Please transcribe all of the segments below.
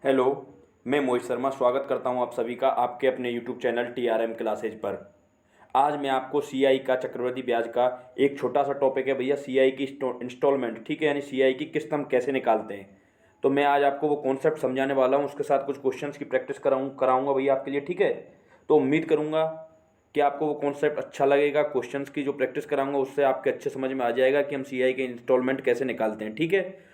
Hello. मैं मोहित शर्मा स्वागत करता हूं आप सभी का आपके अपने यूट्यूब चैनल टीआरएम क्लासेज पर। आज मैं आपको सीआई का चक्रवृद्धि ब्याज का एक छोटा सा टॉपिक है भैया, सीआई की इंस्टॉलमेंट, ठीक है, यानी सीआई की किस्त हम कैसे निकालते हैं। तो मैं आज आपको वो कॉन्सेप्ट समझाने वाला हूं, उसके साथ कुछ क्वेश्चंस की प्रैक्टिस कराऊंगा भैया आपके लिए, ठीक है। तो उम्मीद करूंगा कि आपको वो कॉन्सेप्ट अच्छा लगेगा। क्वेश्चंस की जो प्रैक्टिस कराऊंगा उससे आपके अच्छे समझ में आ जाएगा कि हम सीआई के इंस्टॉलमेंट कैसे निकालते हैं, ठीक है।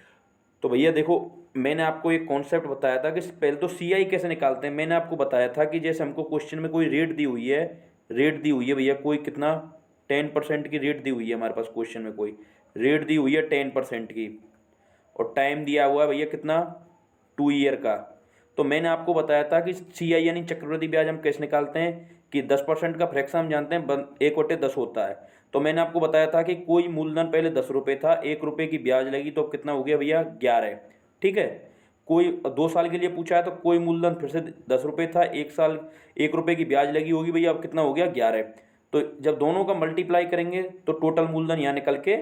तो भैया देखो, मैंने आपको एक कॉन्सेप्ट बताया था कि पहले तो सीआई कैसे निकालते हैं। मैंने आपको बताया था कि जैसे हमको क्वेश्चन में कोई रेट दी हुई है, रेट दी हुई है भैया, कोई कितना 10% की रेट दी हुई है हमारे पास, क्वेश्चन में कोई रेट दी हुई है 10% की, और टाइम दिया हुआ है भैया कितना, 2 ईयर का। तो मैंने आपको बताया था कि सीआई यानी चक्रवृद्धि ब्याज हम कैसे निकालते हैं कि 10% का फ्रैक्शन हम जानते हैं 1/10 होता है। तो मैंने आपको बताया था कि कोई मूलधन पहले 10 रुपये था, 1 रुपये की ब्याज लगी तो कितना हो गया भैया, 11, ठीक है। कोई 2 साल के लिए पूछा है तो कोई मूलधन फिर से 10 रुपये था, 1 साल 1 रुपये की ब्याज लगी होगी भैया, अब कितना हो गया, 11। तो जब दोनों का मल्टीप्लाई करेंगे तो टोटल मूलधन यहाँ निकल के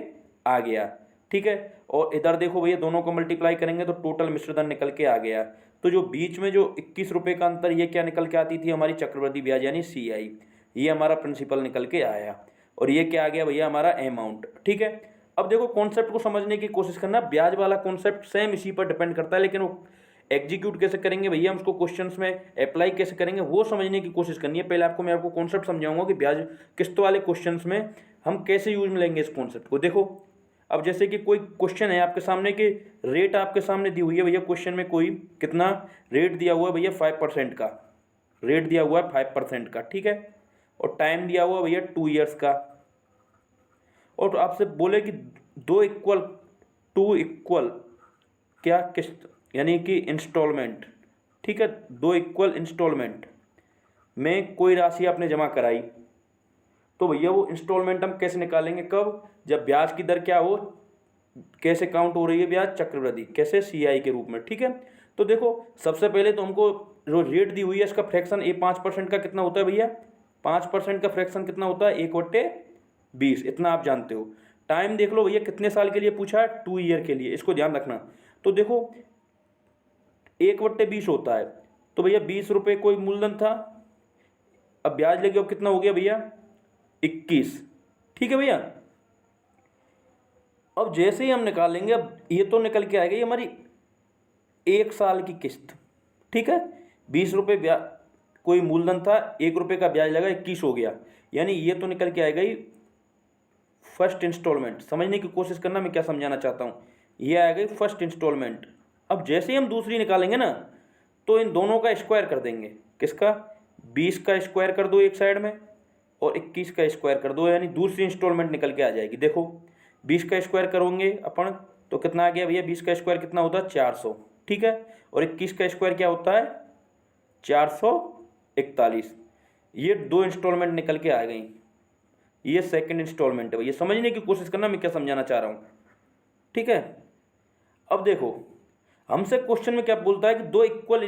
आ गया, ठीक है। और इधर देखो भैया, दोनों को मल्टीप्लाई करेंगे तो टोटल मिश्रधन निकल के आ गया। तो जो बीच में जो 21 रुपये का अंतर, ये क्या निकल के आती थी, हमारी चक्रवृद्धि ब्याज यानी सीआई, ये हमारा प्रिंसिपल निकल के आया। और ये क्या आ गया भैया, हमारा अमाउंट, ठीक है। अब देखो, कॉन्सेप्ट को समझने की कोशिश करना। ब्याज वाला कॉन्सेप्ट सेम इसी पर डिपेंड करता है, लेकिन वो एग्जीक्यूट कैसे करेंगे भैया, हम उसको क्वेश्चंस में अप्लाई कैसे करेंगे वो समझने की कोशिश करनी है। पहले मैं आपको कॉन्सेप्ट समझाऊंगा कि ब्याज किस्त वाले क्वेश्चंस में हम कैसे यूज में लेंगे इस कॉन्सेप्ट को। देखो, अब जैसे कि कोई क्वेश्चन है आपके सामने कि रेट आपके सामने दी हुई है भैया, क्वेश्चन में कोई कितना रेट दिया हुआ है भैया, 5% का रेट दिया हुआ है, 5% का, ठीक है। और टाइम दिया हुआ है भैया 2 ईयर्स का। और तो आपसे बोले कि टू इक्वल क्या किस्त यानी कि इंस्टॉलमेंट, ठीक है, 2 इक्वल इंस्टॉलमेंट में कोई राशि आपने जमा कराई, तो भैया वो इंस्टॉलमेंट हम कैसे निकालेंगे, कब, जब ब्याज की दर क्या हो, कैसे काउंट हो रही है ब्याज, चक्रवृद्धि, कैसे, सीआई के रूप में, ठीक है। तो देखो, सबसे पहले तो हमको जो रेट दी हुई है इसका फ्रैक्शन, ये 5% का कितना होता है भैया, 5% का फ्रैक्शन कितना होता है, 1/20, इतना आप जानते हो। टाइम देख लो भैया, कितने साल के लिए पूछा है, 2 ईयर के लिए, इसको ध्यान रखना। तो देखो, 1/20 होता है, तो भैया 20 रुपये कोई मूलधन था, अब ब्याज लगे, अब कितना हो गया भैया, 21, ठीक है भैया। अब जैसे ही हम निकालेंगे, अब ये तो निकल के आएगी हमारी 1 साल की किस्त, ठीक है। 20 रुपये ब्याज, कोई मूलधन था, 1 रुपये का ब्याज लगा, 21 हो गया, यानी ये तो निकल के आएगा ही फर्स्ट इंस्टॉलमेंट। समझने की कोशिश करना मैं क्या समझाना चाहता हूँ, ये आ गई फर्स्ट इंस्टॉलमेंट। अब जैसे ही हम दूसरी निकालेंगे ना, तो इन दोनों का स्क्वायर कर देंगे, किसका, 20 का स्क्वायर कर दो एक साइड में, और 21 का स्क्वायर कर दो, यानी दूसरी इंस्टॉलमेंट निकल के आ जाएगी। देखो, 20 का स्क्वायर करोगे अपन तो कितना आ गया भैया, 20 का स्क्वायर कितना होता है, 400, ठीक है। और 21 का स्क्वायर क्या होता है, 441। ये दो इंस्टॉलमेंट निकल के आ गई, ये सेकंड इंस्टॉलमेंट है भैया। समझने की कोशिश करना मैं क्या समझाना चाह रहा हूँ, ठीक है। अब देखो, हमसे क्वेश्चन में क्या बोलता है कि 2 इक्वल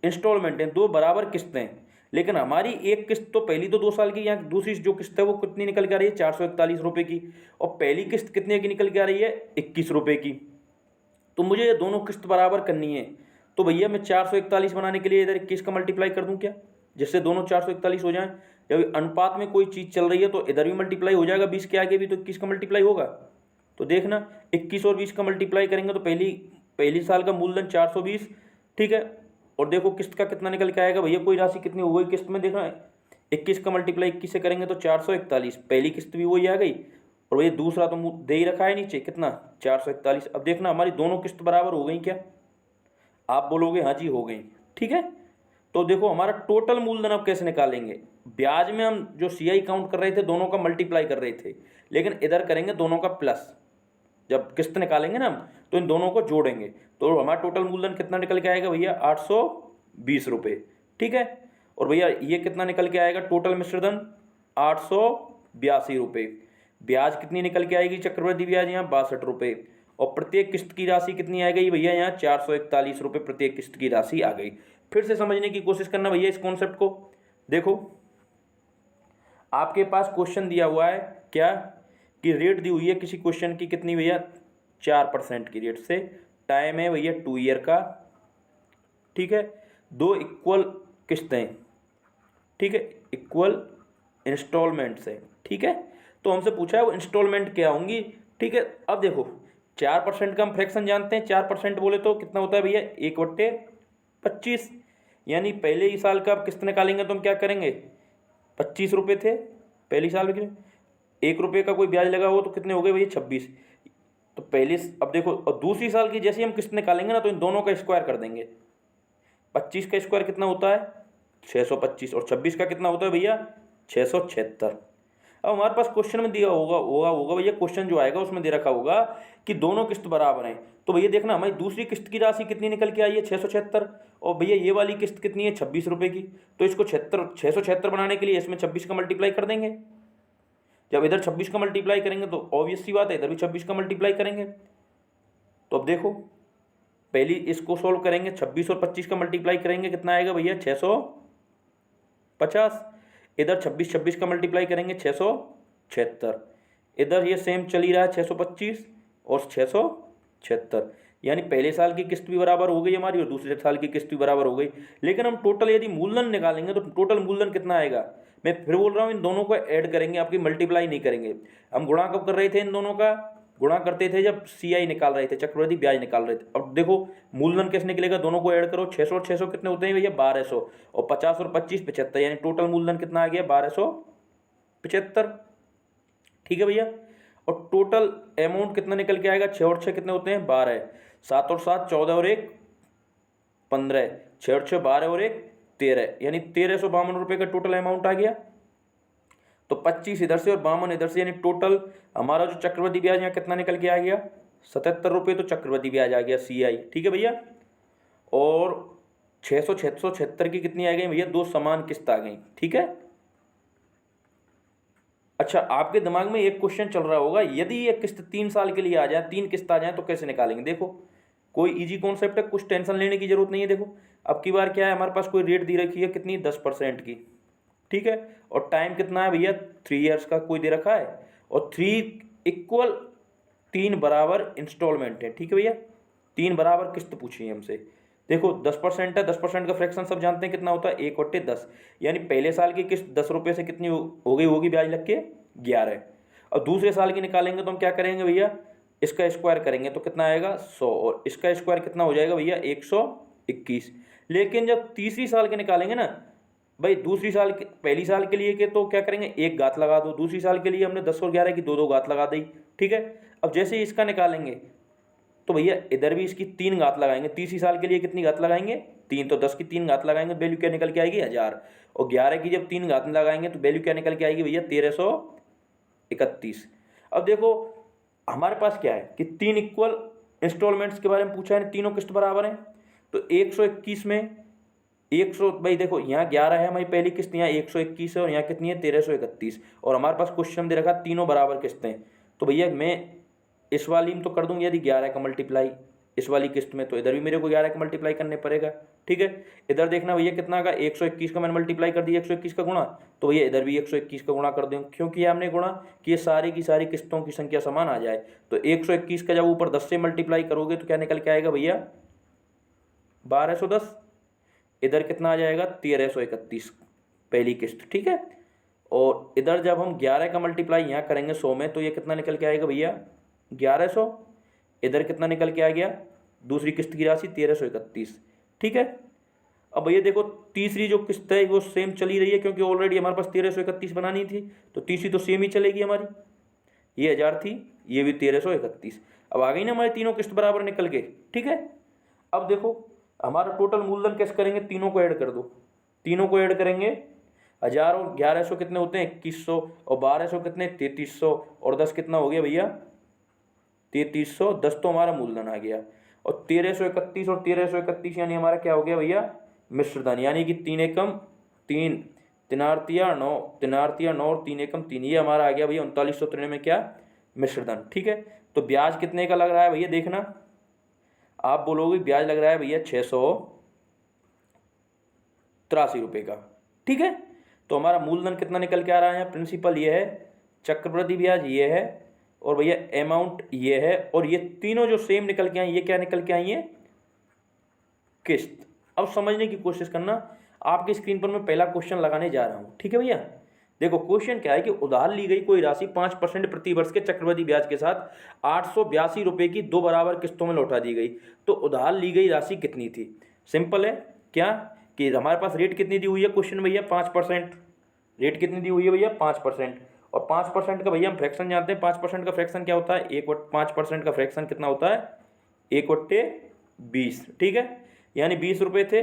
इंस्टॉलमेंट हैं, 2 बराबर किस्तें, लेकिन हमारी एक किस्त तो पहली तो 2 साल की, यहाँ दूसरी जो किस्त है वो कितनी निकल के आ रही है, 441 रुपये की, और पहली किस्त कितने की निकल के आ रही है, 21 रुपये की। तो मुझे ये दोनों किस्त बराबर करनी है, तो भैया मैं 441 बनाने के लिए इधर 21 का मल्टीप्लाई कर दूं क्या, जिससे दोनों 441 हो जाएं। जब अनुपात में कोई चीज़ चल रही है तो इधर भी मल्टीप्लाई हो जाएगा, 20 के आगे भी तो 21 का मल्टीप्लाई होगा। तो देखना, 21 और 20 का मल्टीप्लाई करेंगे तो पहली पहली साल का मूलधन 420, ठीक है। और देखो किस्त का कितना निकल के आएगा भैया, कोई राशि कितनी हो गई किस्त में, देखना 21 का मल्टीप्लाई 21 से करेंगे तो 441, पहली किस्त भी वही आ गई, और भैया दूसरा तो दे ही रखा है नीचे कितना, 441। अब देखना हमारी दोनों किस्त बराबर हो गई क्या, आप बोलोगे हाँ जी हो गई, ठीक है। तो देखो, हमारा टोटल मूलधन अब कैसे निकालेंगे, ब्याज में हम जो सीआई काउंट कर रहे थे दोनों का मल्टीप्लाई कर रहे थे, लेकिन इधर करेंगे दोनों का प्लस। जब किस्त निकालेंगे ना हम, तो इन दोनों को जोड़ेंगे, तो हमारा टोटल मूलधन कितना निकल के आएगा भैया, 820 रुपये, ठीक है। और भैया ये कितना निकल के आएगा, टोटल मिश्रधन 882 रुपये। ब्याज कितनी निकल के आएगी, चक्रवृद्धि ब्याज यहाँ 62 रुपये, और प्रत्येक किस्त की राशि कितनी आ गई भैया, यहाँ 441 रुपये प्रत्येक किस्त की राशि आ गई। फिर से समझने की कोशिश करना भैया इस कॉन्सेप्ट को। देखो, आपके पास क्वेश्चन दिया हुआ है क्या, कि रेट दी हुई है किसी क्वेश्चन की कितनी भैया, 4% की रेट से, टाइम है भैया 2 ईयर का, ठीक है, 2 इक्वल किस्तें, ठीक है, इक्वल इंस्टॉलमेंट्स है, ठीक है। तो हमसे पूछा है वो इंस्टॉलमेंट क्या होंगी, ठीक है। अब देखो 4% का हम फ्रैक्शन जानते हैं, 4% बोले तो कितना होता है भैया, 1/25, यानी पहले ही साल का आप किस्त निकालेंगे तो हम क्या करेंगे, 25 रुपये थे पहले साल के, 1 रुपये का कोई ब्याज लगा हो तो कितने हो गए भैया 26। तो पहले अब देखो, और दूसरी साल की जैसे हम किस्त निकालेंगे ना तो इन दोनों का स्क्वायर कर देंगे। 25 का स्क्वायर कितना होता है 625, और 26 का कितना होता है भैया 676। अब हमारे पास क्वेश्चन में दिया होगा होगा होगा भैया, क्वेश्चन जो आएगा उसमें दे रखा होगा कि दोनों किस्त बराबर हैं। तो भैया देखना हमारी दूसरी किस्त की राशि कितनी निकल के आई है 676, और भैया ये वाली किस्त कितनी है 26 रुपये की। तो इसको 676 बनाने के लिए इसमें 26 का मल्टीप्लाई कर देंगे। जब इधर 26 का मल्टीप्लाई करेंगे तो ऑब्वियस सी बात है इधर भी 26 का मल्टीप्लाई करेंगे। तो अब देखो पहली इसको सोल्व करेंगे, 26 और 25 का मल्टीप्लाई करेंगे कितना आएगा भैया 650। इधर 26 का मल्टीप्लाई करेंगे 676। इधर ये सेम चल ही रहा है 625 और 676, यानी पहले साल की किस्त भी बराबर हो गई हमारी और दूसरे साल की किस्त भी बराबर हो गई। लेकिन हम टोटल यदि मूलधन निकालेंगे तो टोटल मूलधन कितना आएगा, मैं फिर बोल रहा हूँ इन दोनों को ऐड करेंगे, आपकी मल्टीप्लाई नहीं करेंगे। हम गुणा कब कर रहे थे, इन दोनों का गुणा करते थे जब सीआई निकाल रहे थे, चक्रवृद्धि ब्याज निकाल रहे थे। अब देखो मूलधन कैसे निकलेगा, दोनों को ऐड करो, 600 और 600 कितने होते हैं भैया 1200, और 50 और 25 75, यानी टोटल मूलधन कितना आ गया 1275, ठीक है भैया। और टोटल अमाउंट कितना निकल के आएगा, 6 और 6 कितने होते हैं 12, 7 और 7 14 और 1 15, 6 और 6 12 और 1 13, यानी 1352 रुपये का टोटल अमाउंट आ गया। तो 25 इधर से और 52 इधर से, यानी टोटल हमारा जो चक्रवृद्धि ब्याज यहाँ कितना निकल के आ गया 77 रुपये, तो चक्रवृद्धि ब्याज आ गया सीआई, ठीक है भैया। और 676 की कितनी आ गई भैया, 2 समान किस्त आ गई, ठीक है। अच्छा आपके दिमाग में एक क्वेश्चन चल रहा होगा, यदि ये किस्त 3 साल के लिए आ जाए, 3 किस्त आ जाए तो कैसे निकालेंगे। देखो कोई इजी कॉन्सेप्ट है, कुछ टेंशन लेने की जरूरत नहीं है। देखो अब की बार क्या है, हमारे पास कोई रेट दी रखी है कितनी 10% की, ठीक है। और टाइम कितना है भैया 3 ईयर्स का कोई दे रखा है, और 3 बराबर इंस्टॉलमेंट है, ठीक है भैया। 3 बराबर किस्त पूछी है हमसे। देखो 10% है, 10% का फ्रैक्शन सब जानते हैं कितना होता है 1/10, यानी पहले साल की किस्त 10 रुपये से कितनी हो गई होगी ब्याज लग के 11। और दूसरे साल की निकालेंगे तो हम क्या करेंगे भैया, इसका स्क्वायर करेंगे तो कितना आएगा 100, और इसका स्क्वायर कितना हो जाएगा भैया 121। लेकिन जब तीसरी साल के निकालेंगे ना भाई, दूसरी साल के पहली साल के लिए के तो क्या करेंगे एक घात लगा दो, दूसरी साल के लिए हमने 10 और 11 की 2 घात लगा दी, ठीक है। अब जैसे ही इसका निकालेंगे तो भैया इधर भी इसकी 3 घात लगाएंगे, तीसरी साल के लिए कितनी घात लगाएंगे 3, तो 10 की 3 घात लगाएंगे, वैल्यू क्या निकल के आएगी 1000, और 11 की जब 3 घात लगाएंगे तो वैल्यू क्या निकल के आएगी भैया 1331। अब देखो हमारे पास क्या है कि 3 इक्वल इंस्टॉलमेंट्स के बारे में पूछा है, तीनों किस्त बराबर हैं। तो 121 में 100 भाई देखो यहाँ 11 है हमारी पहली किस्त, यहाँ 121 है, और यहाँ कितनी है 1331, और हमारे पास क्वेश्चन दे रखा तीनों बराबर किस्तें। तो भैया मैं इस वाली में तो कर दूंगी यदि 11 का मल्टीप्लाई इस वाली किस्त में, तो इधर भी मेरे को 11 का मल्टीप्लाई करने पड़ेगा, ठीक है। इधर देखना भैया कितना का 121 का मैंने मल्टीप्लाई कर दिया 121 का गुणा, तो भैया इधर भी 121 का गुणा कर दूँ, क्योंकि हमने गुणा कि ये सारी की सारी किस्तों की संख्या समान आ जाए। तो 121 का जब ऊपर 10 से मल्टीप्लाई करोगे तो क्या निकल के आएगा भैया 1210, इधर कितना आ जाएगा 1331 पहली किस्त, ठीक है। और इधर जब हम 11 का मल्टीप्लाई यहाँ करेंगे 100 में तो ये कितना निकल के आएगा भैया 1100, इधर कितना निकल के आ गया दूसरी किस्त की राशि 1331, ठीक है। अब भैया देखो तीसरी जो किस्त है वो सेम चली रही है, क्योंकि ऑलरेडी हमारे पास 1331 बनानी थी, तो तीसरी तो सेम ही चलेगी हमारी, ये 1000 थी, ये भी 1331। अब आ गई ना हमारी तीनों किस्त बराबर निकल के, ठीक है। अब देखो हमारा टोटल मूलधन कैसे करेंगे, तीनों को ऐड कर दो, तीनों को ऐड करेंगे 1000 और 1100 कितने होते हैं 2100, और 1200 कितने 3300, और 10 कितना हो गया भैया 3300, 10 तो हमारा मूलधन आ गया, और 1331 और 1331 यानी हमारा क्या हो गया भैया मिश्रधन, यानी कि 3 एकम 3 तिनार्तिया 9 तिनार्तिया 9 और 3 एकम 3, ये हमारा आ गया भैया 3993 में क्या मिश्रधन, ठीक है। तो ब्याज कितने का लग रहा है भैया, देखना आप बोलोगे ब्याज लग रहा है भैया 683 रुपये का, ठीक है। तो हमारा मूलधन कितना निकल के आ रहा है, प्रिंसिपल ये है, चक्रवृद्धि ब्याज ये है, और भैया अमाउंट ये है, और ये तीनों जो सेम निकल के आई ये क्या निकल के आई है किस्त, अब समझने की कोशिश करना, आपकी स्क्रीन पर मैं पहला क्वेश्चन लगाने जा रहा हूँ, ठीक है भैया। देखो क्वेश्चन क्या है कि उधार ली गई कोई राशि 5% प्रति वर्ष के चक्रवृद्धि ब्याज के साथ 882 रुपये की 2 बराबर किस्तों में लौटा दी गई। तो उधार ली गई राशि कितनी थी? सिंपल है, क्या कि हमारे पास रेट कितनी दी हुई है क्वेश्चन में भैया? 5%। रेट कितनी दी हुई है भैया? 5%। और 5% का भैया हम फ्रैक्शन जानते हैं। 5% का फ्रैक्शन क्या होता है? 5% का फ्रैक्शन कितना होता है? 1/20। ठीक है, यानी 20 रुपये थे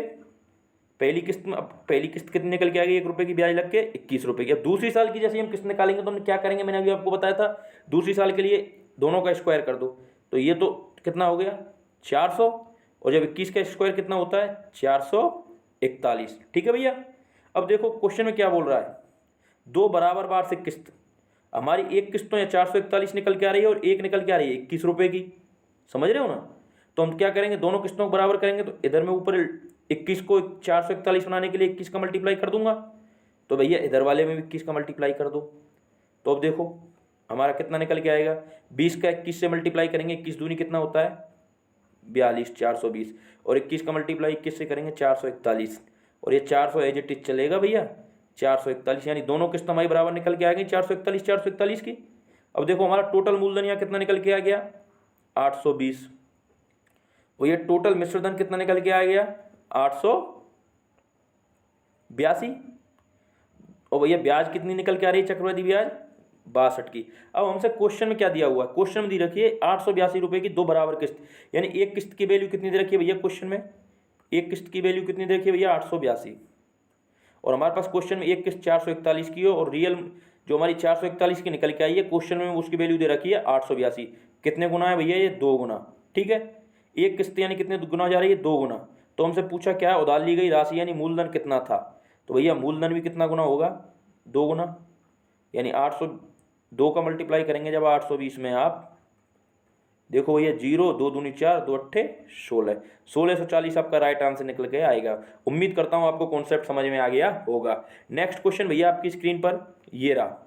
पहली किस्त में। अब पहली किस्त कितनी निकल के आ गई? 1 रुपये की ब्याज लग के 21 रुपये की। अब दूसरी साल की जैसे हम किस्त निकालेंगे तो हम क्या करेंगे? मैंने अभी आपको बताया था, दूसरी साल के लिए दोनों का स्क्वायर कर दो। तो ये तो कितना हो गया? 400। और जब 21 का स्क्वायर कितना होता है? 441। ठीक है भैया। अब देखो क्वेश्चन में क्या बोल रहा है, 2 बराबर वार्षिक किस्त। हमारी एक किस्त तो या 441 निकल के आ रही है और एक निकल के आ रही है 21 रुपये की। समझ रहे हो ना? तो हम क्या करेंगे? दोनों किस्तों को बराबर करेंगे। तो इधर में ऊपर 21 को 441 बनाने के लिए 21 का मल्टीप्लाई कर दूंगा, तो भैया इधर वाले में भी 21 का मल्टीप्लाई कर दो। तो अब देखो हमारा कितना निकल के आएगा? 20 का 21 से मल्टीप्लाई करेंगे, 21 दूनी कितना होता है? 42, 420। और 21 का मल्टीप्लाई 21 से करेंगे 441। और ये 400 एज इट इज चलेगा भैया, 441। यानी दोनों किस्त हमारी बराबर निकल के आ गई 441 की। अब देखो हमारा टोटल मूलधन यहाँ कितना निकल के आ गया? 820। और ये टोटल मिश्र धन कितना निकल के आ गया? 882। और भैया ब्याज कितनी निकल के आ रही है? चक्रवृद्धि ब्याज 62 की। अब हमसे क्वेश्चन में क्या दिया हुआ है? क्वेश्चन में दी रखी है 882 रुपये की 2 बराबर किस्त। यानी एक किस्त की वैल्यू कितनी दे रखी है भैया क्वेश्चन में? एक किस्त की वैल्यू कितनी दे रखी है भैया? 882। और हमारे पास क्वेश्चन में एक किस्त 441 की हो, और रियल जो हमारी 441 की निकल के आई है क्वेश्चन में उसकी वैल्यू दे रखी है 882। कितने गुना है भैया? ये 2 गुना। ठीक है, एक किस्त यानी कितने गुना जा रही है? 2 गुना। तो हमसे पूछा क्या है? उधार ली गई राशि यानी मूलधन कितना था। तो भैया मूलधन भी कितना गुना होगा? 2 गुना। यानी 802 का मल्टीप्लाई करेंगे जब 820 में, आप देखो भैया 0, 2 दूनी 4, 2 अट्ठे 16, 1640 आपका राइट आंसर निकल के आएगा। उम्मीद करता हूँ आपको कॉन्सेप्ट समझ में आ गया होगा। नेक्स्ट क्वेश्चन भैया आपकी स्क्रीन पर ये रहा।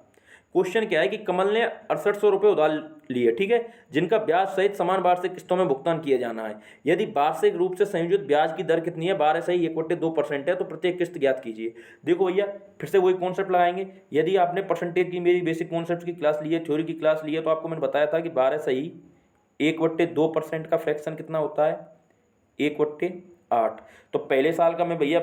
क्वेश्चन क्या है कि कमल ने 6800 रुपये उधार लिए, ठीक है, जिनका ब्याज सहित समान वार्षिक किस्तों में भुगतान किया जाना है। यदि वार्षिक रूप से संयोजित ब्याज की दर कितनी है? 12 सही 1/2% है, तो प्रत्येक किस्त ज्ञात कीजिए। देखो भैया फिर से वही कॉन्सेप्ट लगाएंगे। यदि आपने परसेंटेज की मेरी बेसिक कॉन्सेप्ट की क्लास ली है, थ्योरी की क्लास ली है, तो आपको मैंने बताया था कि 12 सही 1/2% का फ्रैक्शन कितना होता है? 1/8। तो पहले साल का मैं भैया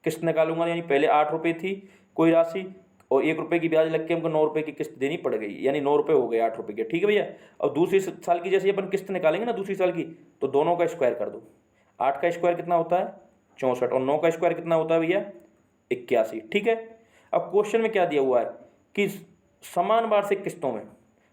किस्त निकालूंगा, यानी पहले 8 रुपये थी कोई राशि, और 1 रुपये की ब्याज लग के हमको 9 रुपये की किस्त देनी पड़ गई, यानी 9 रुपये हो गए 8 रुपये के। ठीक है भैया। अब दूसरी साल की जैसे अपन किस्त निकालेंगे ना दूसरी साल की, तो दोनों का स्क्वायर कर दो। 8 का स्क्वायर कितना होता है? 64। और 9 का स्क्वायर कितना होता है भैया? 81। ठीक है। अब क्वेश्चन में क्या दिया हुआ है कि समान वार्षिक किस्तों में,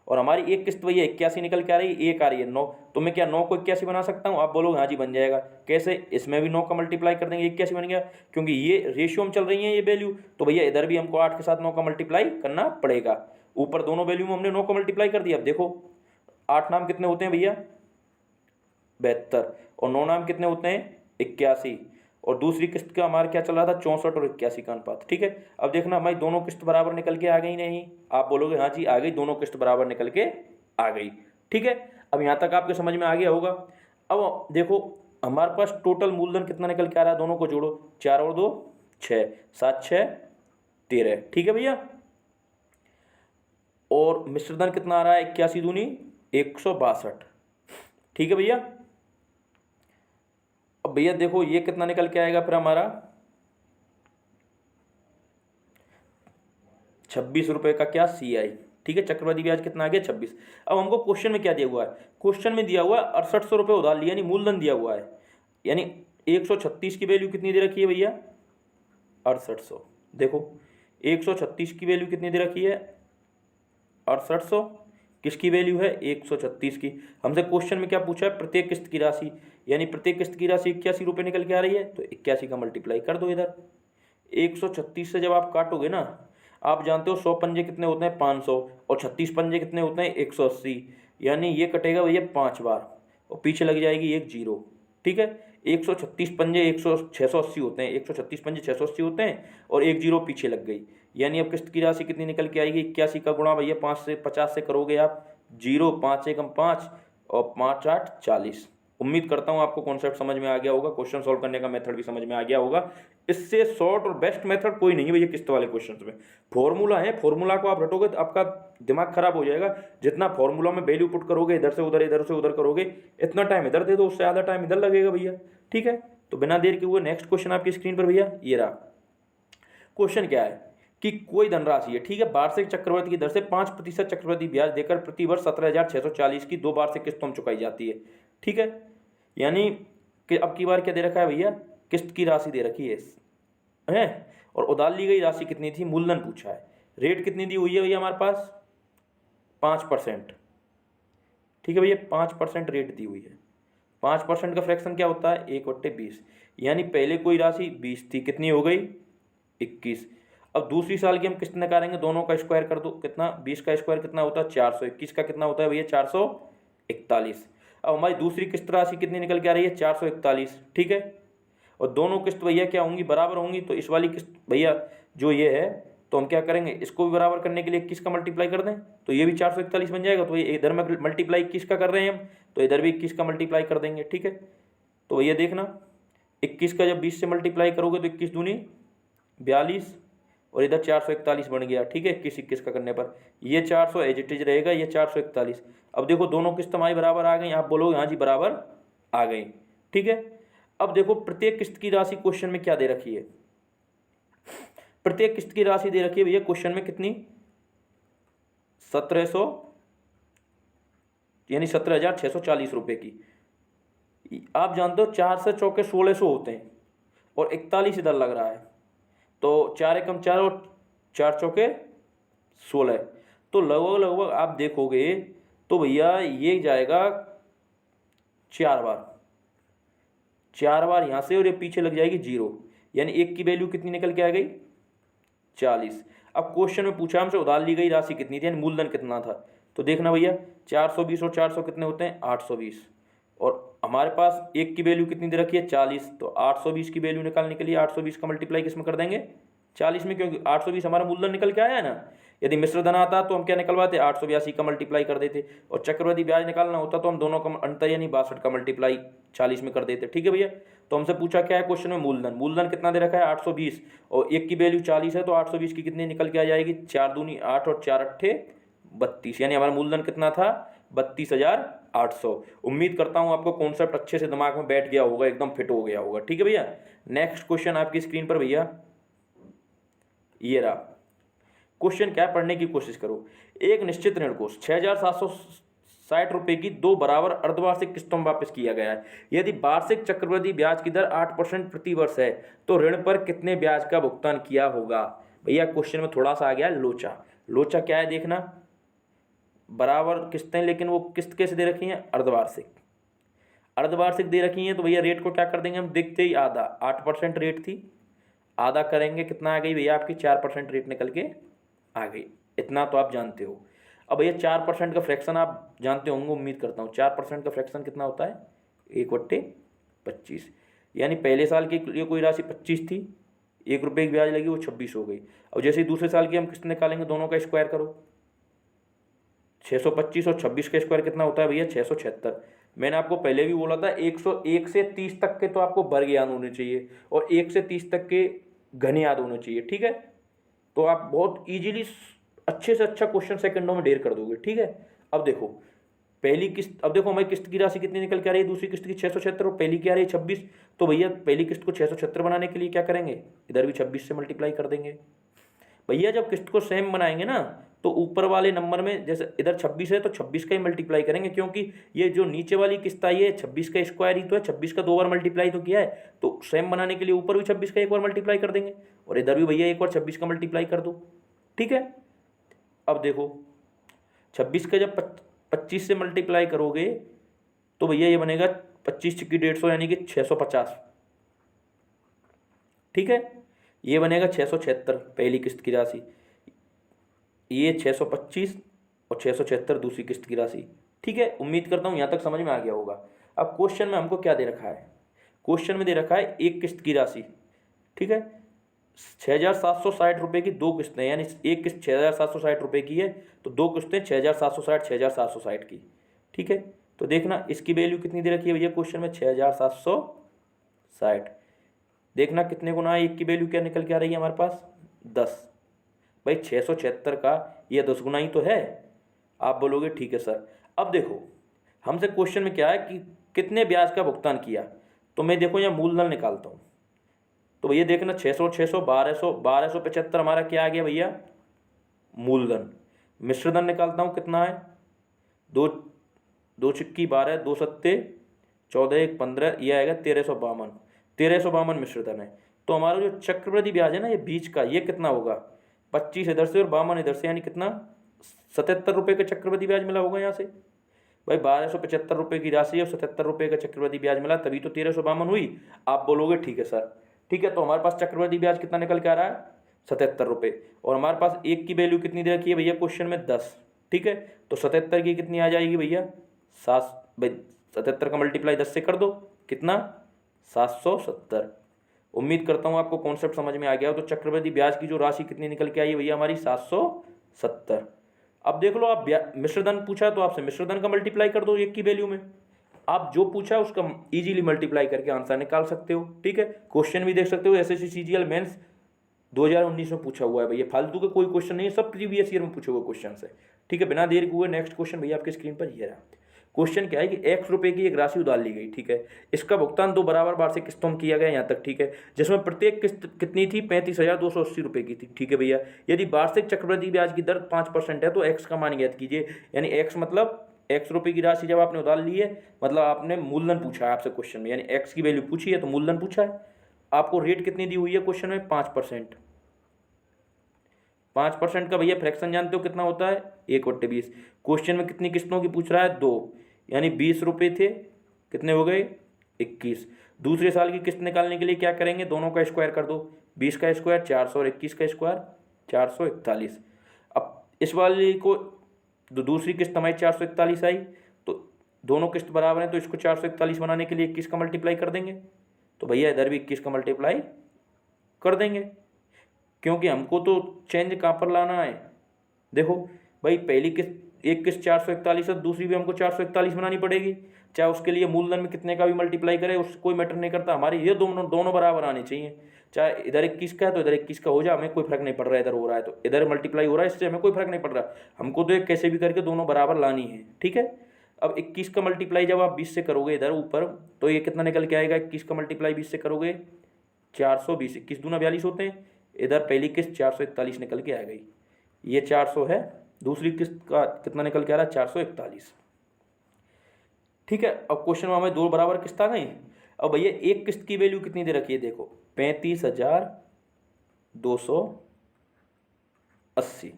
और हमारी एक किस्त भैया 81 निकल के आ रही है, एक आ रही है 9। तो मैं क्या 9 को 81 बना सकता हूँ? आप बोलोगे हाँ जी बन जाएगा। कैसे? इसमें भी 9 का मल्टीप्लाई कर देंगे, 81 बन गया। क्योंकि ये रेशियो में चल रही है ये वैल्यू, तो भैया इधर भी हमको 8 के साथ 9 का मल्टीप्लाई करना पड़ेगा। ऊपर दोनों वैल्यू में हमने 9 का मल्टीप्लाई कर दिया। अब देखो 8 नाम कितने होते हैं भैया? 72। और 9 नाम कितने होते हैं? 81। और दूसरी किस्त का हमारा क्या चल रहा था? 64 और 81 का अनुपात। ठीक है। अब देखना हमारी दोनों किस्त बराबर निकल के आ गई नहीं? आप बोलोगे हाँ जी आ गई, दोनों किस्त बराबर निकल के आ गई। ठीक है। अब यहाँ तक आपके समझ में आ गया होगा। अब देखो हमारे पास टोटल मूलधन कितना निकल के आ रहा है? दोनों को जोड़ो, 4 और 2 6, 7 6 13। ठीक है भैया। और मिश्रधन कितना आ रहा है? 81 दूनी 162। ठीक है भैया। अब भैया देखो ये कितना निकल के आएगा फिर हमारा? 26 रुपये का क्या? CI। ठीक है, चक्रवृद्धि ब्याज कितना आ गया? 26। अब हमको क्वेश्चन में क्या दिया हुआ है? क्वेश्चन में दिया हुआ है 6800 रुपये उधार लिया, यानी मूलधन दिया हुआ है। यानी 136 की वैल्यू कितनी दे रखी है भैया? 6800। देखो 136 की वैल्यू कितनी दे रखी है? 6800। किसकी वैल्यू है? 136 की। हमसे क्वेश्चन में क्या पूछा है? प्रत्येक किस्त की राशि, यानी प्रत्येक किस्त की राशि 81 रुपये निकल के आ रही है, तो 81 का मल्टीप्लाई कर दो इधर। 136 से जब आप काटोगे ना, आप जानते हो 100 पंजे कितने होते हैं? 500। और 36 पंजे कितने होते हैं? 180। यानी ये कटेगा भैया 5 बार, और पीछे लग जाएगी एक 0। ठीक है। 136 पंजे 680 होते हैं, 136 पंजे 680 होते हैं, और एक 0 पीछे लग गई। यानी अब किस्त की राशि कितनी निकल के आएगी? 81 का गुणा भैया 5 से 50 से करोगे आप, 0 5 एकम 5 और 5 8 40। उम्मीद करता हूँ आपको कॉन्सेप्ट समझ में आ गया होगा, क्वेश्चन सॉल्व करने का मेथड भी समझ में आ गया होगा। इससे शॉर्ट और बेस्ट मेथड कोई नहीं है भैया किस्त वाले क्वेश्चन में। फॉर्मूला है, फॉर्मूला को आप रटोगे तो आपका दिमाग खराब हो जाएगा। जितना फॉर्मूला में वैल्यू पुट करोगे, इधर से उधर करोगे, इतना टाइम इधर दे दो, उससे ज़्यादा टाइम इधर लगेगा भैया। ठीक है, तो बिना देर के हुए नेक्स्ट क्वेश्चन आपकी स्क्रीन पर भैया ये रहा। क्वेश्चन क्या है कि कोई धनराशि है, ठीक है, वार्षिक चक्रवृद्धि की दर से 5% चक्रवृद्धि ब्याज देकर प्रतिवर्ष 17,640 की 2 वार्षिक किस्तों में चुकाई जाती है। ठीक है, यानी कि अब की बार क्या दे रखा है भैया, किस्त की राशि दे रखी है और उधार ली गई राशि कितनी थी, मूलधन पूछा है। रेट कितनी दी हुई है भैया हमारे पास, 5%। ठीक है भैया, 5% रेट दी हुई है। 5% का फ्रैक्शन क्या होता है, 1/20। यानी पहले कोई राशि 20 थी, कितनी हो गई, 21। अब दूसरी साल की हम किस्त निकालेंगे, दोनों का स्क्वायर कर दो, कितना, 20 का स्क्वायर कितना होता है 400, 21 का कितना होता है भैया 441। अब हमारी दूसरी किस्त राशि कितनी निकल के आ रही है, 441। ठीक है, और दोनों किस्त भैया क्या होंगी, बराबर होंगी। तो इस वाली किस्त भैया जो ये है, तो हम क्या करेंगे, इसको भी बराबर करने के लिए 21 का मल्टीप्लाई कर दें, तो ये भी 441 बन जाएगा। तो ये इधर में मल्टीप्लाई 21 का कर रहे हैं हम, तो इधर भी 21 का मल्टीप्लाई कर देंगे। ठीक है, तो भैया देखना 21 का जब 20 से मल्टीप्लाई करोगे तो 21 दूनी 42 और इधर 441 बन गया। ठीक है, 21 का करने पर ये 400 एज इट इज रहेगा, ये 441। अब देखो दोनों किस्त हमारी बराबर आ गई, आप बोलोगे हाँ जी बराबर आ गई। ठीक है, अब देखो प्रत्येक किस्त की राशि क्वेश्चन में क्या दे रखी है, प्रत्येक किस्त की राशि दे रखी है भैया क्वेश्चन में कितनी, 1700 यानी 17,640 रुपए की। आप जानते हो 4 से चौके 1600 होते हैं और 41 इधर लग रहा है, तो 4 एकम 4 और 4 चौके 16, तो लगभग आप देखोगे तो भैया ये जाएगा 4 बार, 4 बार यहाँ से, और ये पीछे लग जाएगी 0, यानी एक की वैल्यू कितनी निकल के आ गई, 40। अब क्वेश्चन में पूछा हमसे उधार ली गई राशि कितनी थी, यानी मूलधन कितना था। तो देखना भैया 420 और 400 कितने होते हैं, 820, और हमारे पास एक की वैल्यू कितनी दे रखी है, 40। तो 820 की वैल्यू निकालने के लिए 820 का मल्टीप्लाई किस में कर देंगे, 40 में, क्योंकि 820 हमारा मूलधन निकल के आया है ना। यदि मिश्र धन आता तो हम क्या निकलवाते, 882 का मल्टीप्लाई कर देते, और चक्रवृद्धि ब्याज निकालना होता तो हम दोनों का अंतर यानी 62 का मल्टीप्लाई 40 में कर देते। ठीक है भैया, तो हमसे पूछा क्या है क्वेश्चन में, मूलधन। मूलधन कितना दे रखा है, 820, और एक की वैल्यू 40 है, तो 820 की कितनी निकल के आ जाएगी, 4 दूनी 8 और 4 अट्ठे 32, यानी हमारा मूलधन कितना था, 32,800। उम्मीद करता हूं आपको कॉन्सेप्ट अच्छे से दिमाग में बैठ गया होगा, एकदम फिट हो गया होगा। ठीक है भैया, नेक्स्ट क्वेश्चन आपकी स्क्रीन पर भैया ये रहा। क्वेश्चन क्या, पढ़ने की कोशिश करो। एक निश्चित ऋण को 6,760 रुपए की 2 बराबर अर्धवार्षिक किस्तों में वापस किया गया है। यदि वार्षिक चक्रवृद्धि ब्याज की दर 8% प्रति वर्ष है तो ऋण पर कितने ब्याज का भुगतान किया होगा। भैया क्वेश्चन में थोड़ा सा आ गया लोचा। लोचा क्या है देखना, बराबर किस्तें, लेकिन वो किस्त कैसे दे रखी हैं, अर्धवार्षिक। अर्धवार्षिक दे रखी हैं तो भैया रेट को क्या कर देंगे हम, देखते ही आधा, 8% रेट थी, आधा करेंगे कितना आ गई भैया आपकी, 4% रेट निकल के आ गई। इतना तो आप जानते हो। अब भैया 4% का फ्रैक्शन आप जानते होंगे, उम्मीद करता हूँ। 4% का फ्रैक्शन कितना होता है, 1/25, यानी पहले साल के लिए कोई राशि 25 थी, 1 रुपये की ब्याज लगी, वो 26 हो गई। अब जैसे ही दूसरे साल की हम किस्त निकालेंगे, दोनों का स्क्वायर करो, 625 और 26 का स्क्वायर कितना होता है भैया, 676। मैंने आपको पहले भी बोला था 101 से 30 तक के तो आपको वर्ग याद होने चाहिए, और 1 से 30 तक के घन याद होने चाहिए। ठीक है, तो आप बहुत इजीली अच्छे से अच्छा क्वेश्चन सेकंडों में ढेर कर दोगे। ठीक है, अब देखो पहली किस्त, अब देखो हमारी किस्त की राशि कितनी निकल के आ रही है, दूसरी किस्त की 676 और पहली की आ रही है 26। तो भैया पहली किस्त को 676 बनाने के लिए क्या करेंगे, इधर भी 26 से मल्टीप्लाई कर देंगे। भैया जब किस्त को सेम बनाएंगे ना, तो ऊपर वाले नंबर में जैसे इधर 26 है तो 26 का ही मल्टीप्लाई करेंगे, क्योंकि ये जो नीचे वाली किस्त आई है 26 का स्क्वायर ही तो है, 26 का 2 बार मल्टीप्लाई तो किया है, तो सेम बनाने के लिए ऊपर भी 26 का 1 बार मल्टीप्लाई कर देंगे, और इधर भी भैया 1 बार 26 का मल्टीप्लाई कर दो। ठीक है, अब देखो 26 का जब 25 से मल्टीप्लाई करोगे तो भैया ये बनेगा 25 छिक्की 150, यानी कि 650। ठीक है, ये बनेगा 676 पहली किस्त की राशि, ये 625 और 676 दूसरी किस्त की राशि। ठीक है, उम्मीद करता हूँ यहाँ तक समझ में आ गया होगा। अब क्वेश्चन में हमको क्या दे रखा है, क्वेश्चन में दे रखा है एक किस्त की राशि। ठीक है, 6,760 रुपये की 2 किस्तें, यानी एक किस्त 6,760 रुपये की है, तो 2 किस्तें 6,760 6,760 की। ठीक है, तो देखना इसकी वैल्यू कितनी दे रखी है भैया क्वेश्चन में 6760। देखना कितने गुना है, एक की वैल्यू क्या निकल के आ रही है हमारे पास 10। भाई 676 का ये 10 गुना ही तो है। आप बोलोगे ठीक है सर। अब देखो हमसे क्वेश्चन में क्या है कि कितने ब्याज का भुगतान किया, तो मैं देखो यहाँ मूलधन निकालता हूँ। तो भैया देखना 600 600 1275 हमारा क्या आ गया भैया मूलधन। मिश्रधन निकालता हूँ कितना है, दो दो छिक्की 12, दो सत्ते 14, एक 15, ये आएगा 1352 मिश्रधन है। तो हमारा जो चक्रवृद्धि ब्याज है ना ये बीच का, ये कितना होगा 25 इधर से और 52 इधर से, यानी कितना 77 रुपये का चक्रवृद्धि ब्याज मिला होगा यहाँ से। भाई 1275 रुपये की राशि और 77 रुपये का चक्रवृद्धि ब्याज मिला, तभी तो 1352 हुई। आप बोलोगे ठीक है सर, ठीक है। तो हमारे पास चक्रवृद्धि ब्याज कितना निकल के आ रहा है 77 रुपये, और हमारे पास एक की वैल्यू कितनी दे रखी है भैया क्वेश्चन में 10, ठीक है। तो 77 की कितनी आ जाएगी भैया 7, भाई 77 का मल्टीप्लाई 10 से कर दो, कितना 770। उम्मीद करता हूँ आपको कॉन्सेप्ट समझ में आ गया हो। तो चक्रवृद्धि ब्याज की जो राशि कितनी निकल के आई है भैया हमारी 770। अब देख लो आप मिश्रधन पूछा तो आपसे मिश्रधन का मल्टीप्लाई कर दो एक की वैल्यू में, आप जो पूछा उसका इजीली मल्टीप्लाई करके आंसर निकाल सकते हो, ठीक है। क्वेश्चन भी देख सकते हो, एसएससी सीजीएल मेंस 2019 में पूछा हुआ है भैया, फालतू का कोई क्वेश्चन नहीं है, सब प्रीवियस ईयर में पूछे हुए क्वेश्चन है, ठीक है। बिना देर के हुए नेक्स्ट क्वेश्चन भैया आपके स्क्रीन पर ये रहा। क्वेश्चन क्या है कि x रुपये की एक राशि उधार ली गई, ठीक है। इसका भुगतान 2 बराबर वार्षिक किस्तों में किया गया यहाँ तक, ठीक है, जिसमें प्रत्येक किस्त कितनी थी 35,280 रुपये की थी, ठीक है भैया। यदि वार्षिक चक्रवृद्धि ब्याज की दर 5% है तो x का मान ज्ञात कीजिए। यानी x मतलब x रुपये की राशि जब आपने उधार ली है मतलब आपने मूलधन पूछा है आपसे क्वेश्चन में, यानी x की वैल्यू पूछी है तो मूलधन पूछा है। आपको रेट कितनी दी हुई है क्वेश्चन में 5%। 5% का भैया फ्रैक्शन जानते हो कितना होता है 1/20। क्वेश्चन में कितनी किस्तों की पूछ रहा है 2, यानी 20 रुपये थे, कितने हो गए 21। दूसरे साल की किस्त निकालने के लिए क्या करेंगे, दोनों का स्क्वायर कर दो, 20 का स्क्वायर 400 और 21 का स्क्वायर 441। अब इस वाले को दूसरी किस्त हमारी 441 आई, तो दोनों किस्त बराबर हैं तो इसको 441 बनाने के लिए 21 का मल्टीप्लाई कर देंगे, तो भैया इधर भी 21 का मल्टीप्लाई कर देंगे, क्योंकि हमको तो चेंज कहाँ पर लाना है। देखो भाई पहली किस्त एक किस्त 441 है, दूसरी भी हमको 441 बनानी पड़ेगी, चाहे उसके लिए मूलधन में कितने का भी मल्टीप्लाई करे उस कोई मैटर नहीं करता, हमारे ये दोनों बराबर आने चाहिए। चाहे इधर 21 का है तो इधर 21 का हो जाए, हमें कोई फर्क नहीं पड़ रहा है, इधर हो रहा है तो इधर मल्टीप्लाई हो रहा है, इससे हमें कोई फर्क नहीं पड़ रहा, हमको तो एक कैसे भी करके दोनों बराबर लानी है, ठीक है। अब 21 का मल्टीप्लाई जब आप 20 से करोगे इधर ऊपर तो ये कितना निकल के आएगा, 21 का मल्टीप्लाई 20 से करोगे 420, 21 दूना 42 होते हैं, इधर पहली किस्त 441 निकल के आ गई, ये 400 है, दूसरी किस्त का कितना निकल के आ रहा है 441, ठीक है। अब क्वेश्चन में हमें 2 बराबर किस्त आ गई। अब भैया एक किस्त की वैल्यू कितनी दे रखी है, देखो 35,280,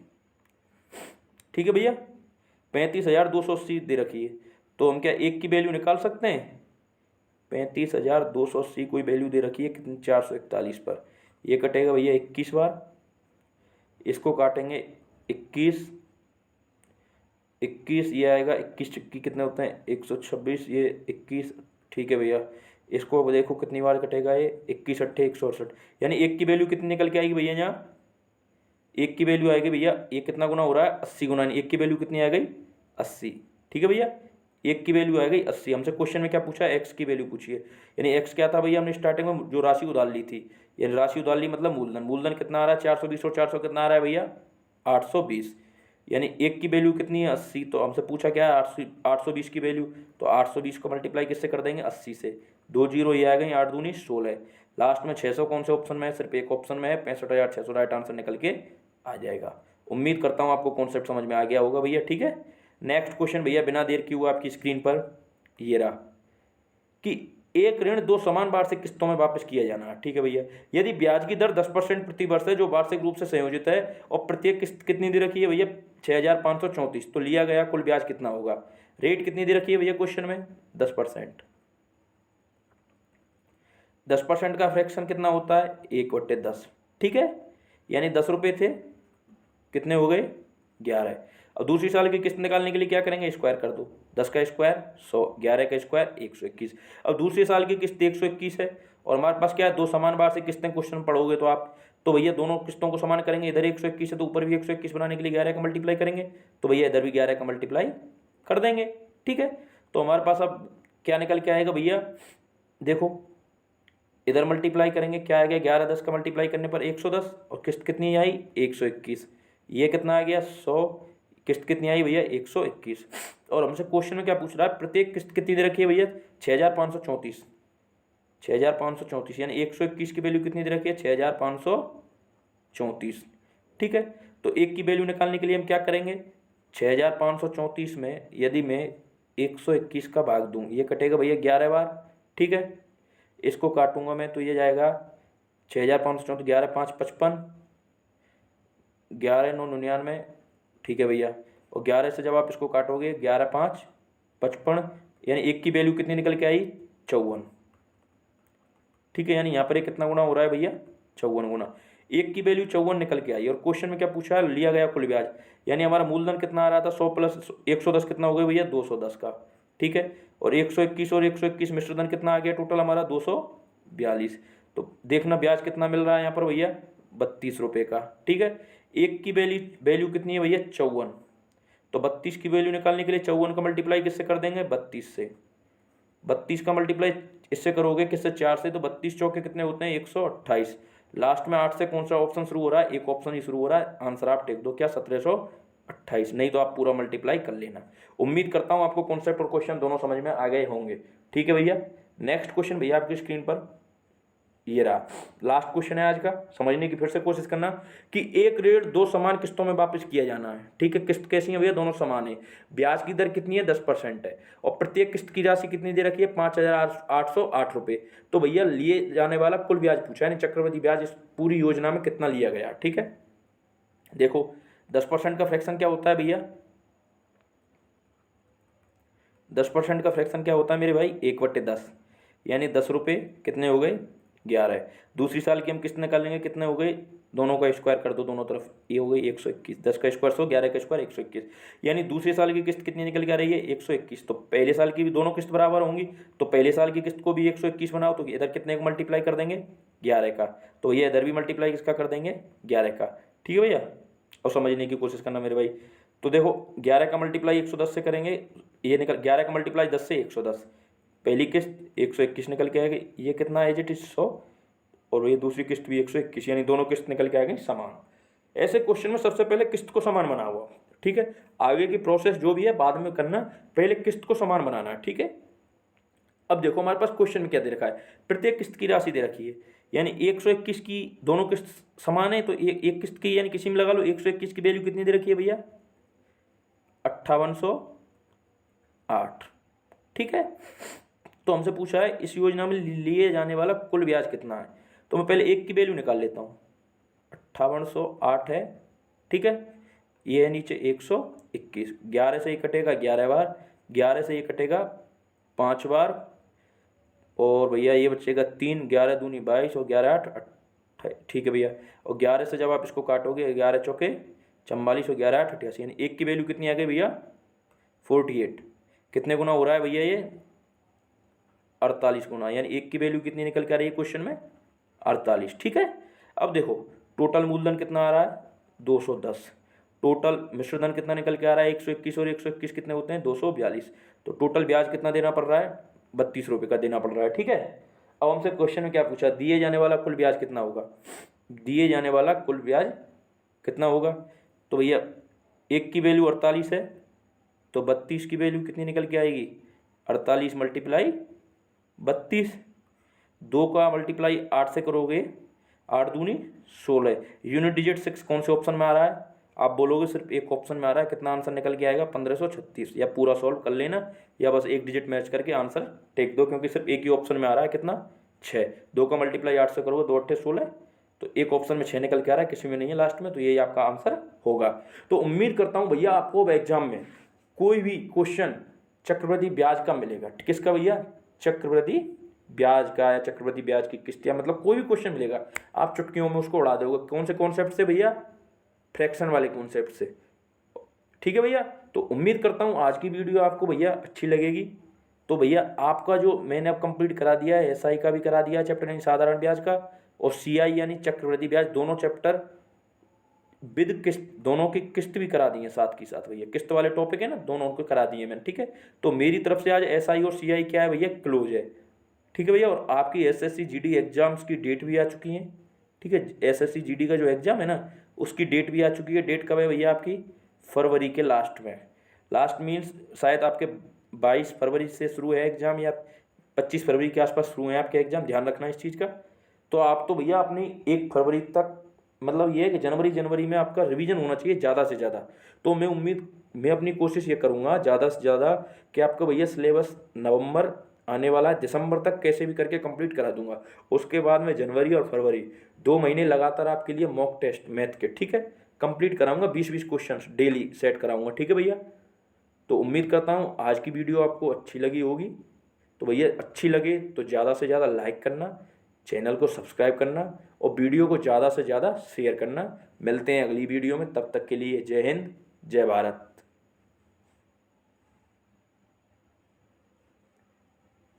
ठीक है भैया 35,280 दे रखी है, तो हम क्या एक की वैल्यू निकाल सकते हैं, 35,280 कोई वैल्यू दे रखी है कितनी 441 पर, ये कटेगा भैया 21 बार, इसको काटेंगे 21 ये आएगा 21 चक्की कितने होते हैं 126, ये 21, ठीक है भैया। इसको देखो कितनी बार कटेगा ये 21 अट्ठे 168, यानी एक की वैल्यू कितनी निकल के आएगी भैया, यहाँ एक की वैल्यू आएगी भैया, ये कितना गुना हो रहा है 80 गुना, एक की वैल्यू कितनी आ गई 80, ठीक है भैया। एक की वैल्यू आ गई 80। हमसे क्वेश्चन में क्या पूछा है, एक्स की वैल्यू पूछी है, यानी एक्स क्या था भैया, हमने स्टार्टिंग में जो राशि उधार ली थी, यानी राशि उधार ली मतलब मूलधन कितना आ रहा है 420 और 400 कितना आ रहा है भैया 820, यानी एक की वैल्यू कितनी है 80, तो हमसे पूछा क्या है 820 की वैल्यू, तो 820 को मल्टीप्लाई किससे कर देंगे 80 से, 2 जीरो ये आ गई 8 दूनी 16, लास्ट में 600 कौन से ऑप्शन में है, सिर्फ एक ऑप्शन में है 65,600, राइट आंसर निकल के आ जाएगा। उम्मीद करता हूँ आपको कॉन्सेप्ट समझ में आ गया होगा भैया, ठीक है। नेक्स्ट क्वेश्चन भैया बिना देर किए हुए आपकी स्क्रीन पर ये रहा कि एक ऋण 2 समान वार्षिक किस्तों में वापस किया जाना है, ठीक है भैया। यदि ब्याज की दर 10% प्रति वर्ष है जो वार्षिक रूप से संयोजित है और प्रत्येक किस्त कितनी दे रखी है भैया 6,534, तो लिया गया कुल ब्याज कितना होगा, रेट कितनी दे रखी है भैया क्वेश्चन में 10%। 10% का फ्रैक्शन कितना होता है 1/10, ठीक है, यानी 10 रुपये थे कितने हो गए 11। और दूसरी साल की किस्त निकालने के लिए क्या करेंगे, स्क्वायर कर दो, 10 का स्क्वायर 100, 11 का स्क्वायर 121। अब दूसरी साल की किस्त 121 है और हमारे पास क्या है 2 समान वार्षिक किस्तें, क्वेश्चन पढ़ोगे तो आप, तो भैया दोनों किस्तों को समान करेंगे, इधर 121 है तो ऊपर भी 121 बनाने के लिए 11 का मल्टीप्लाई करेंगे, तो भैया इधर भी 11 का मल्टीप्लाई कर देंगे, ठीक है। तो हमारे पास अब क्या निकल के आएगा भैया, देखो इधर मल्टीप्लाई करेंगे, क्या आ गया 11 10 का मल्टीप्लाई करने पर 110, और किस्त कितनी आई 121, ये कितना आ गया 100, किस्त कितनी आई भैया 121। और हमसे क्वेश्चन में क्या पूछ रहा है, प्रत्येक किस्त कितनी दे रखी है भैया 6534, 6534 यानी 121 की वैल्यू कितनी दे रखी है 6534। ठीक है, तो एक की वैल्यू निकालने के लिए हम क्या करेंगे, 6534 में यदि मैं 121 का भाग दूं, ये कटेगा भैया 11 बार। ठीक है, इसको काटूंगा मैं तो ये जाएगा 6534, 11 5 55, 11 9 99। ठीक है भैया, और 11 से जब आप इसको काटोगे 11 5 55, यानी एक की वैल्यू कितनी निकल के आई 54। ठीक है, यानी यहाँ पर कितना गुना हो रहा है भैया 54 गुना, एक की वैल्यू 54 निकल के आई। और क्वेश्चन में क्या पूछा है, लिया गया कुल ब्याज, यानी हमारा मूलधन कितना आ रहा था 100 प्लस 110 कितना हो गया भैया 210 का। ठीक है, और 121 और 121 मिश्रधन कितना आ गया टोटल हमारा 242। तो देखना ब्याज कितना मिल रहा है यहाँ पर भैया 32 रुपये का। ठीक है, एक की वैल्यू कितनी है भैया 54, तो 32 की वैल्यू निकालने के लिए 54 का मल्टीप्लाई किससे कर देंगे 32 से, 32 का मल्टीप्लाई इससे करोगे किससे 4 से, तो 32 चौके कितने होते हैं 128, लास्ट में 8 से कौन सा ऑप्शन शुरू हो रहा है, एक ऑप्शन ही शुरू हो रहा है, आंसर आप टेक दो क्या 1728, नहीं तो आप पूरा मल्टीप्लाई कर लेना। उम्मीद करता हूं आपको कॉन्सेप्ट और क्वेश्चन दोनों समझ में आ गए होंगे। ठीक है भैया, नेक्स्ट क्वेश्चन भैया आपकी स्क्रीन पर ये रहा, लास्ट क्वेश्चन है आज का, समझने की फिर से कोशिश करना कि एक ऋण दो समान किस्तों में वापस किया जाना है। ठीक है, किस्त कैसी है भैया दोनों समान है, ब्याज की दर कितनी है 10% है, और प्रत्येक किस्त की राशि कितनी दे रखी है 5808 रुपये। तो भैया लिए जाने वाला कुल ब्याज पूछा है, यानी चक्रवृद्धि ब्याज इस पूरी योजना में कितना लिया गया। ठीक है, देखो 10% का फ्रैक्शन क्या होता है भैया, 10% का फ्रैक्शन क्या होता है मेरे भाई 1/10, यानी 10 रुपये कितने हो गए 11। दूसरी साल की हम किस्त निकालेंगे कितने हो गए, दोनों का स्क्वायर कर दो दोनों तरफ, ये हो गई 121, 10 का स्क्वायर 100, 11 का स्क्वायर 121, यानी दूसरे साल की किस्त कितनी निकल के आ रही है 121। तो पहले साल की भी दोनों किस्त बराबर होंगी, तो पहले साल की किस्त को भी 121 बनाओ, तो इधर कितने को मल्टीप्लाई कर देंगे 11 का, तो ये इधर भी मल्टीप्लाई किसका कर देंगे 11 का। ठीक है भैया, और समझने की कोशिश करना मेरे भाई। तो देखो 11 का मल्टीप्लाई 110 से करेंगे, ये निकल 11 का मल्टीप्लाई 10 से 110, पहली किस्त 121 निकल के आएगी, ये कितना है जी 100, और ये दूसरी किस्त भी 121, यानी दोनों किस्त निकल के आ गई समान। ऐसे क्वेश्चन में सबसे पहले किस्त को समान बना हुआ। ठीक है, आगे की प्रोसेस जो भी है बाद में करना, पहले किस्त को समान बनाना है। ठीक है, अब देखो हमारे पास क्वेश्चन में क्या दे रखा है, प्रत्येक किस्त की राशि दे रखी है, यानी 121 की दोनों किस्त समान है, तो एक किस्त की यानी किसी में लगा लो 121 की वैल्यू कितनी दे रखी है भैया 5808। ठीक है, तो हमसे पूछा है इस योजना में लिए जाने वाला कुल ब्याज कितना है, तो मैं पहले एक की वैल्यू निकाल लेता हूँ, 5808 है। ठीक है, ये है नीचे 121, 11 से ये कटेगा 11 बार, 11 से ये कटेगा 5 बार, और भैया ये बचेगा 3, 11 दूनी 22 और 11 8 28। ठीक है भैया, और 11 से जब आप इसको काटोगे 11 चौके 44 और 11 8 88, यानी एक की वैल्यू कितनी आ गई भैया 48। कितने गुना हो रहा है भैया ये 48 गुना, यानी एक की वैल्यू कितनी निकल के आ रही है क्वेश्चन में 48। ठीक है, अब देखो टोटल मूलधन कितना आ रहा है 210, टोटल मिश्रधन कितना निकल के आ रहा है 121, और 121 कितने होते हैं 242, तो टोटल ब्याज कितना देना पड़ रहा है 32 रुपये का देना पड़ रहा है। ठीक है, अब हमसे क्वेश्चन में क्या पूछा, दिए जाने वाला कुल ब्याज कितना होगा, दिए जाने वाला कुल ब्याज कितना होगा, तो भैया एक की वैल्यू 48 है, तो 32 की वैल्यू कितनी निकल के आएगी 48 मल्टीप्लाई 32, 2 का मल्टीप्लाई 8 से करोगे 8 दूनी 16, यूनिट डिजिट 6 कौन से ऑप्शन में आ रहा है, आप बोलोगे सिर्फ एक ऑप्शन में आ रहा है, कितना आंसर निकल के आएगा 1536, या पूरा सॉल्व कर लेना या बस एक डिजिट मैच करके आंसर टेक दो, क्योंकि सिर्फ एक ही ऑप्शन में आ रहा है कितना 6, 2 का मल्टीप्लाई 8 से करोगे 2 8 16, तो एक ऑप्शन में 6 निकल के आ रहा है, किसी में नहीं है लास्ट में, तो यही आपका आंसर होगा। तो उम्मीद करता हूँ भैया आपको एग्जाम में कोई भी क्वेश्चन चक्रवृद्धि ब्याज का मिलेगा, किसका भैया चक्रवृद्धि ब्याज का या चक्रवृद्धि ब्याज की किस्त, या मतलब कोई भी क्वेश्चन मिलेगा आप चुटकियों में उसको उड़ा दोगे, कौन से कॉन्सेप्ट से भैया फ्रैक्शन वाले कॉन्सेप्ट से। ठीक है भैया, तो उम्मीद करता हूँ आज की वीडियो आपको भैया अच्छी लगेगी। तो भैया आपका जो मैंने अब कंप्लीट करा दिया है, एसआई का भी करा दिया है चैप्टर यानी साधारण ब्याज का, और सीआई यानी चक्रवृद्धि ब्याज, दोनों चैप्टर विद किस्त, दोनों की किस्त भी करा दी है साथ की साथ भैया, किस्त वाले टॉपिक है ना, दोनों को करा दिए मैंने, ठीक है। तो मेरी तरफ से आज एसआई और सीआई क्या है भैया, क्लोज है, ठीक है भैया। और आपकी एसएससी जीडी एग्जाम्स की डेट भी आ चुकी है, ठीक है। एसएससी जीडी का जो एग्जाम है ना, उसकी डेट भी आ चुकी है। डेट कब है भैया आपकी, फरवरी के लास्ट में। लास्ट मीन्स शायद आपके 22 फरवरी से शुरू है एग्जाम, या 25 फरवरी के आसपास शुरू है आपके एग्जाम, ध्यान रखना इस चीज़ का। तो आप तो भैया अपनी 1 फरवरी तक, मतलब ये है कि जनवरी में आपका रिवीजन होना चाहिए ज़्यादा से ज़्यादा। तो मैं अपनी कोशिश ये करूँगा ज़्यादा से ज़्यादा कि आपका भैया सिलेबस नवंबर आने वाला है, दिसंबर तक कैसे भी करके कंप्लीट करा दूंगा। उसके बाद में जनवरी और फरवरी 2 महीने लगातार आपके लिए मॉक टेस्ट मैथ के, ठीक है, कंप्लीट कराऊंगा। 20-20 क्वेश्चन डेली सेट कराऊंगा, ठीक है भैया। तो उम्मीद करता हूँ आज की वीडियो आपको अच्छी लगी होगी। तो भैया अच्छी लगे तो ज़्यादा से ज़्यादा लाइक करना, चैनल को सब्सक्राइब करना और वीडियो को ज़्यादा से ज़्यादा शेयर करना। मिलते हैं अगली वीडियो में, तब तक के लिए जय हिंद, जय भारत।